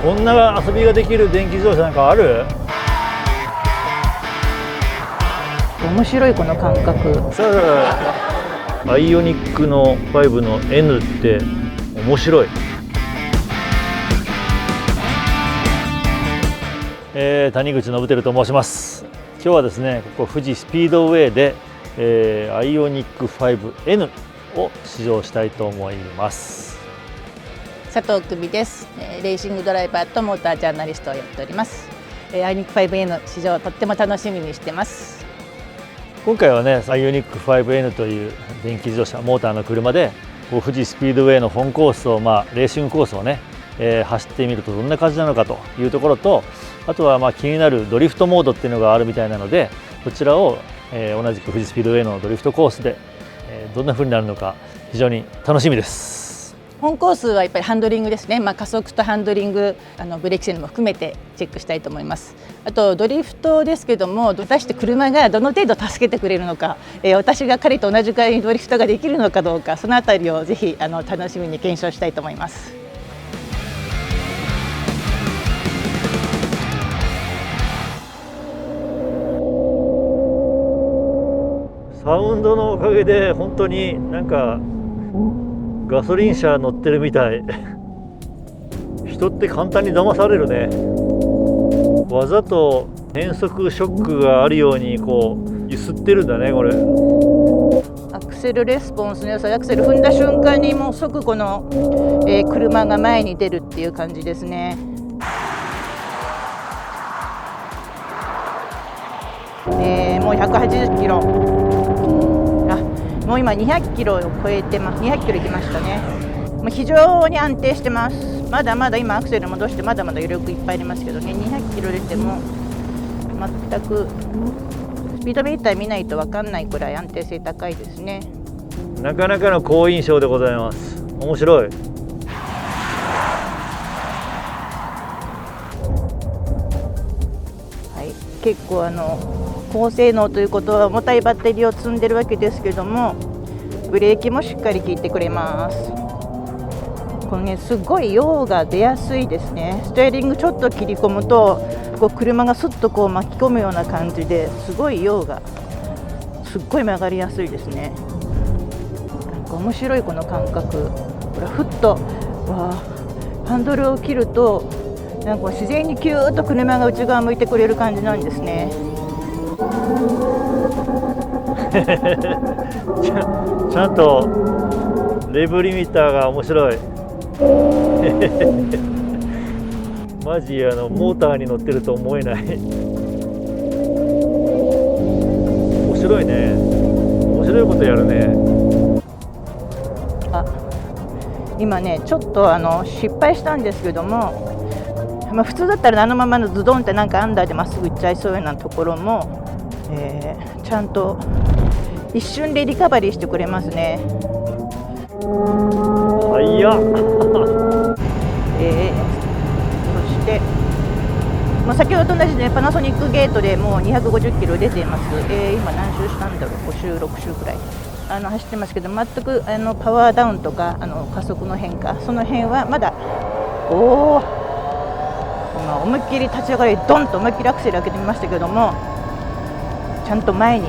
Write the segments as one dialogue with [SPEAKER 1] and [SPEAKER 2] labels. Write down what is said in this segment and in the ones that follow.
[SPEAKER 1] こんな遊びができる電気自動車なんかある？
[SPEAKER 2] 面白いこの感覚。
[SPEAKER 1] さあ、アイオニックの5の N って面白い。谷口信輝と申します。今日はですね、ここ富士スピードウェイで、アイオニック 5N を試乗したいと思います。
[SPEAKER 2] 佐藤久美です。レーシングドライバーとモータージャーナリストをやっております。アイオニック 5N 試乗とっても楽しみにしてます。
[SPEAKER 1] 今回はね、アイオニック 5N という電気自動車モーターの車で富士スピードウェイの本コースを、レーシングコースをね、走ってみるとどんな感じなのかというところと、あとは気になるドリフトモードっていうのがあるみたいなので、こちらを、同じく富士スピードウェイのドリフトコースで、どんな風になるのか非常に楽しみです。
[SPEAKER 2] 本コースはやっぱりハンドリングですね。加速とハンドリング、ブレーキ性能も含めてチェックしたいと思います。あとドリフトですけども、果たして車がどの程度助けてくれるのか、私が彼と同じくらいにドリフトができるのかどうか、そのあたりをぜひ楽しみに検証したいと思います。
[SPEAKER 1] サウンドのおかげで本当になんかガソリン車乗ってるみたい。人って簡単に騙されるね。わざと変速ショックがあるように揺すってるんだね、これ。
[SPEAKER 2] アクセルレスポンスの良さ、アクセル踏んだ瞬間にもう即この、車が前に出るっていう感じですね。もう180キロ。もう今200キロを超えてます。200キロ行きましたね。もう非常に安定してます。まだまだ今アクセル戻してまだまだ余力いっぱいありますけどね、200キロ出ても全くスピードメーター見ないと分かんないくらい安定性高いですね。
[SPEAKER 1] なかなかの好印象でございます。面白い。
[SPEAKER 2] 結構高性能ということは重たいバッテリーを積んでるわけですけども、ブレーキもしっかり効いてくれます。このね、すごい陽が出やすいですね。ステアリングちょっと切り込むと車がスッと巻き込むような感じで、すごい陽がすっごい曲がりやすいですね。なんか面白いこの感覚。これふっとハンドルを切るとなんか自然にキューッと車が内側向いてくれる感じなんですね。
[SPEAKER 1] ちゃんとレブリミッターが面白い。マジモーターに乗ってると思えない。面白いね。面白いことやるね。
[SPEAKER 2] 今ねちょっと失敗したんですけども、普通だったらあのままのズドンってなんかアンダーでまっすぐ行っちゃいそうなところも、ちゃんと一瞬でリカバリーしてくれますね。
[SPEAKER 1] 早っ。
[SPEAKER 2] そして、先ほどと同じでパナソニックゲートでもう250キロ出ています。今何周したんだろう、5周6周くらい走ってますけど、全くパワーダウンとか加速の変化、その辺はまだ今思いっきり立ち上がりドンと思いっきりアクセル開けてみましたけども、ちゃんと前に、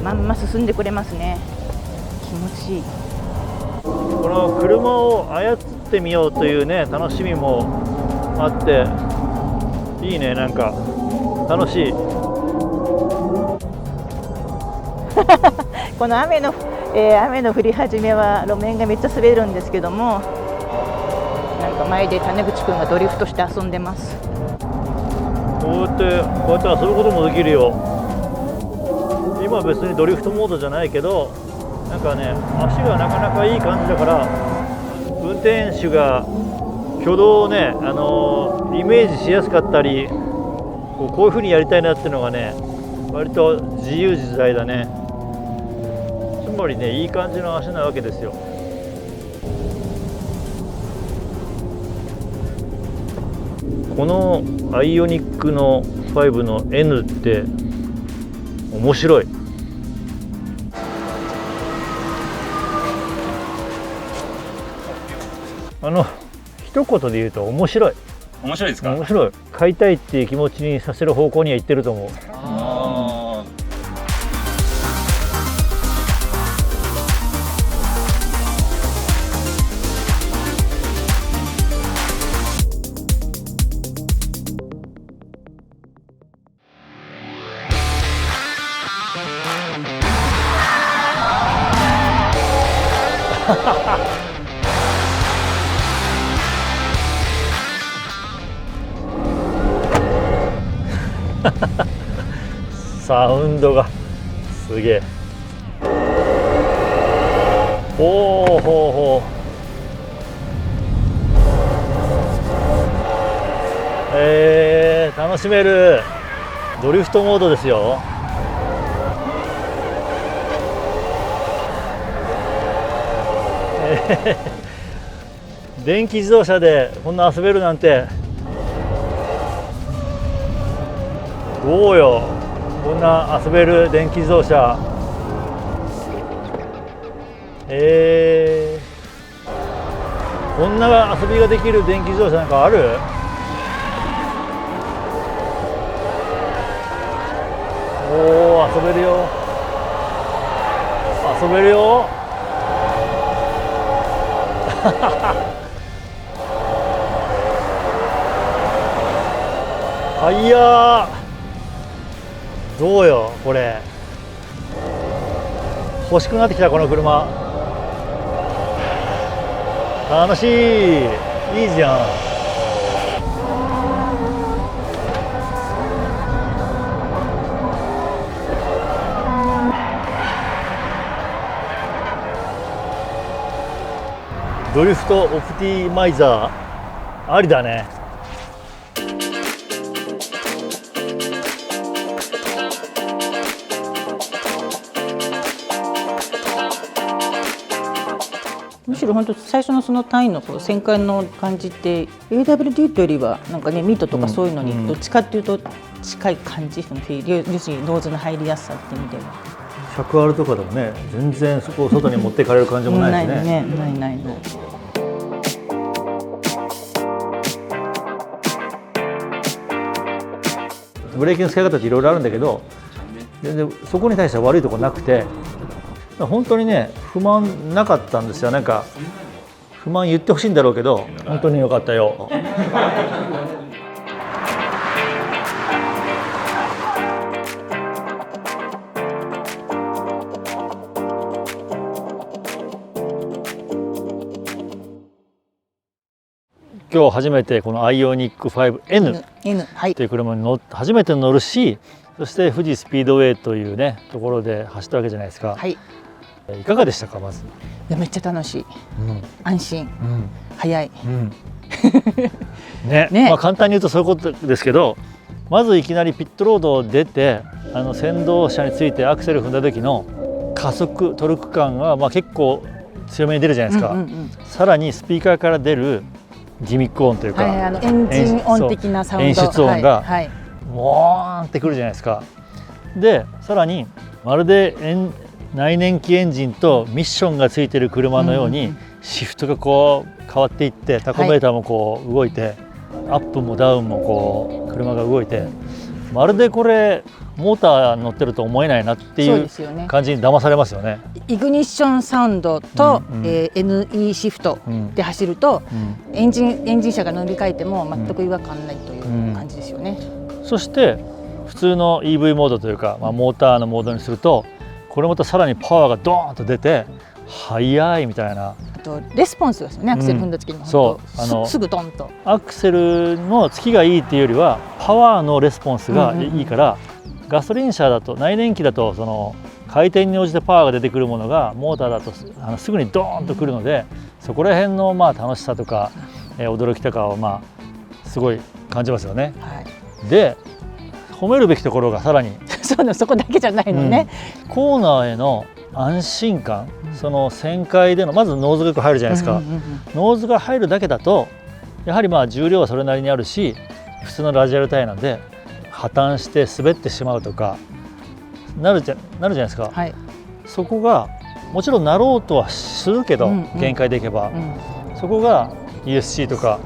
[SPEAKER 2] まんま進んでくれますね。気持ちいい。
[SPEAKER 1] この車を操ってみようというね楽しみもあっていいね。なんか楽しい。
[SPEAKER 2] この雨の降り始めは路面がめっちゃ滑るんですけども、なんか前で種口くんがドリフトして遊んでます。
[SPEAKER 1] こうやって遊ぶこともできるよ。今は別にドリフトモードじゃないけど、なんかね足がなかなかいい感じだから、運転手が挙動をねイメージしやすかったり、こういう風にやりたいなっていうのがね割と自由自在だね。つまりねいい感じの足なわけですよ。このアイオニックの5の N って面白い。一言で言うと面白い。
[SPEAKER 3] 面白いですか？
[SPEAKER 1] 面白い。買いたいっていう気持ちにさせる方向には行ってると思う。
[SPEAKER 3] あ
[SPEAKER 1] サウンドがすげえ。おお、ほうほう。楽しめるドリフトモードですよ。電気自動車でこんな遊べるなんて、どうよ、こんな遊べる電気自動車。こんな遊びができる電気自動車なんかある？おお、遊べるよ。遊べるよ。はいやー、どうよこれ。欲しくなってきたこの車。楽しい、いいじゃん。ドリフトオプティマイザーありだね。
[SPEAKER 2] むしろ本当最初のその単位の旋回の感じって AWD というよりはなんかねミートとかそういうのにどっちかっていうと近い感じ、その要するにノーズの入りやすさって意味では。
[SPEAKER 1] 100R とかでもね、全然そこを外に持っていかれる感じもないしね。
[SPEAKER 2] ない。
[SPEAKER 1] ブレーキの使い方っていろいろあるんだけど、全然そこに対しては悪いところなくて、本当にね不満なかったんですよ。なんか不満言ってほしいんだろうけど、本当に良かったよ。今日初めてこのアイオニック 5N
[SPEAKER 2] はい、
[SPEAKER 1] という車に初めて乗るし、そして富士スピードウェイというねところで走ったわけじゃないですか。
[SPEAKER 2] はい、
[SPEAKER 1] いかがでしたか？まず。
[SPEAKER 2] いやめっちゃ楽しい、安心、早い、
[SPEAKER 1] ね、まあ簡単に言うとそういうことですけど、まずいきなりピットロードを出て先導車についてアクセル踏んだ時の加速トルク感がまあ結構強めに出るじゃないですか。さらにスピーカーから出るギミック音というか、
[SPEAKER 2] エンジン音的なサウンド、
[SPEAKER 1] 演出音がモーンってくるじゃないですか。でさらにまるで内燃機エンジンとミッションがついてる車のようにシフトがこう変わっていって、タコメーターもこう動いて、アップもダウンもこう車が動いて、まるでこれモーター乗ってると思えないなっていう感じに騙されますよね。
[SPEAKER 2] イグニッションサウンドと、NE シフトで走ると、エンジン車が乗り換えても全く違和感ないという感じですよね。
[SPEAKER 1] そして普通の EV モードというか、まあ、モーターのモードにするとこれまたさらにパワーがドーンと出て速いみたいな。
[SPEAKER 2] あとレスポンスですよね。アクセル踏んだ時にそうすぐドンと
[SPEAKER 1] アクセルのつきがいいっていうよりはパワーのレスポンスがいいから、ガソリン車だと内燃機だとその回転に応じてパワーが出てくるものがモーターだとすぐにドーンとくるので、そこら辺のまあ楽しさとか、驚きとかをまあすごい感じますよね。で褒めるべきところがさらに
[SPEAKER 2] そこだけじゃないのね、
[SPEAKER 1] コーナーへの安心感、その旋回でのまずノーズがよく入るじゃないですか。ノーズが入るだけだとやはりまあ重量はそれなりにあるし、普通のラジアルタイヤなんで破綻して滑ってしまうとかなるじゃないですか。そこがもちろんなろうとはするけど、限界でいけば、そこが ESC とか、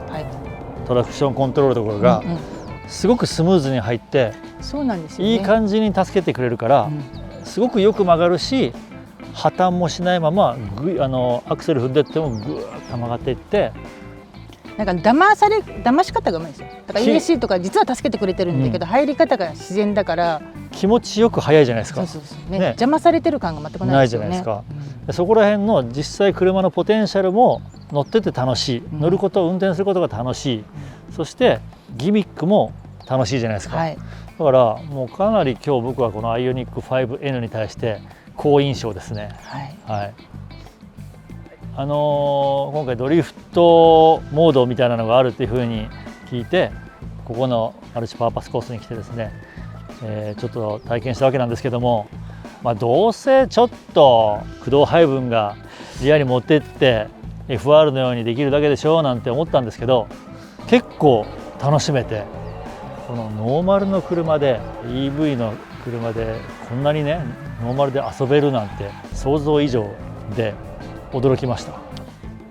[SPEAKER 1] トラクションコントロールところがすごくスムーズに入って、
[SPEAKER 2] そうなんですよね。
[SPEAKER 1] いい感じに助けてくれるから、すごくよく曲がるし、破綻もしないままアクセル踏んでってもぐーっと曲がっていって、
[SPEAKER 2] なんか騙し方がうまいんですよ。だから ESC とか実は助けてくれてるんだけど、入り方が自然だから
[SPEAKER 1] 気持ちよく速いじゃないですか。
[SPEAKER 2] ね、邪魔されてる感が全くないですよね。
[SPEAKER 1] ないじゃないですか。そこら辺の実際車のポテンシャルも乗ってて楽しい、乗ること運転することが楽しい、そしてギミックも楽しいじゃないですか。だからもうかなり今日僕はこのアイオニック 5N に対して好印象ですね。今回ドリフトモードみたいなのがあるっていうふうに聞いて、ここのマルチパーパスコースに来てですね、ちょっと体験したわけなんですけども、どうせちょっと駆動配分がリアに持ってって FR のようにできるだけでしょうなんて思ったんですけど、結構楽しめて、このノーマルの車で EV の車でこんなにねノーマルで遊べるなんて想像以上で驚きました。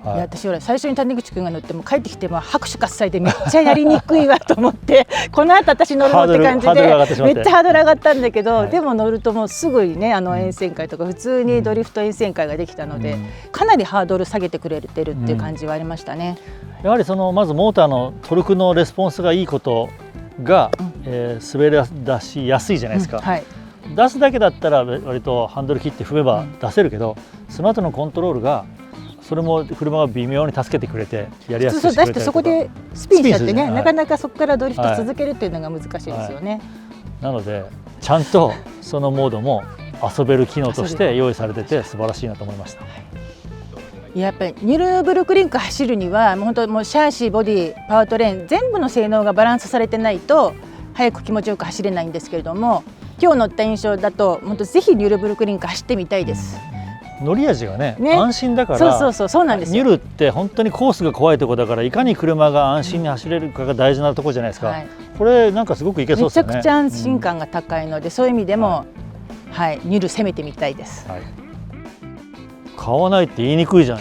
[SPEAKER 2] いや、私ほら最初に谷口君が乗っても帰ってきても拍手喝采でめっちゃやりにくいわと思ってこの後私乗るのって感じでめっちゃハードル上がったんだけど、でも乗るともうすぐにね沿線会とか普通にドリフト沿線会ができたので、かなりハードル下げてくれてるっていう感じはありましたね。
[SPEAKER 1] やはりまずモーターのトルクのレスポンスがいいことが、滑り出しやすいじゃないですか。出すだけだったら割とハンドル切って踏めば出せるけど、その後のコントロールがそれも車が微妙に助けてくれてやりやすくしてくれたりとか、
[SPEAKER 2] 出してそこでスピンしちゃってね、なかなかそこからドリフト続けるっていうのが難しいですよね。
[SPEAKER 1] なのでちゃんとそのモードも遊べる機能として用意されてて素晴らしいなと思いました。
[SPEAKER 2] やっぱりニュルブルクリンク走るにはもう本当もうシャーシー、ボディ、パワートレーン全部の性能がバランスされてないと速く気持ちよく走れないんですけれども、今日乗った印象だと本当ぜひニュルブルクリンク走ってみたいです。
[SPEAKER 1] 乗り味がね安心だから、
[SPEAKER 2] そうなんですよ。
[SPEAKER 1] ニュルって本当にコースが怖いところだから、いかに車が安心に走れるかが大事なところじゃないですか。これなんかすごくいけそうですよね。
[SPEAKER 2] めちゃくちゃ安心感が高いので、そういう意味でも、ニュル攻めてみたいです。
[SPEAKER 1] 買わないって言いにくいじゃん。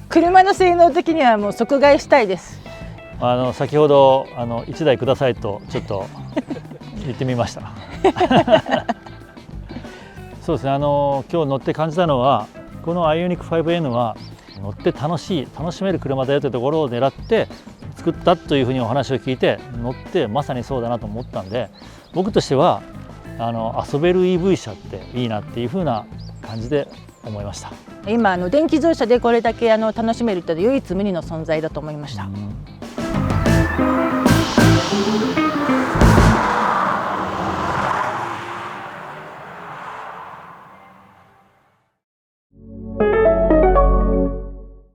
[SPEAKER 2] 車の性能的にはもう即買いしたいです。
[SPEAKER 1] 先ほど1台くださいとちょっと言ってみました。そうですね、今日乗って感じたのは、このアイオニック 5N は乗って楽しめる車だよというところを狙って作ったというふうにお話を聞いて、乗ってまさにそうだなと思ったんで、僕としては遊べる EV 車っていいなっていうふうな感じで思いました。
[SPEAKER 2] 今電気自動車でこれだけ楽しめるって唯一無二の存在だと思いました。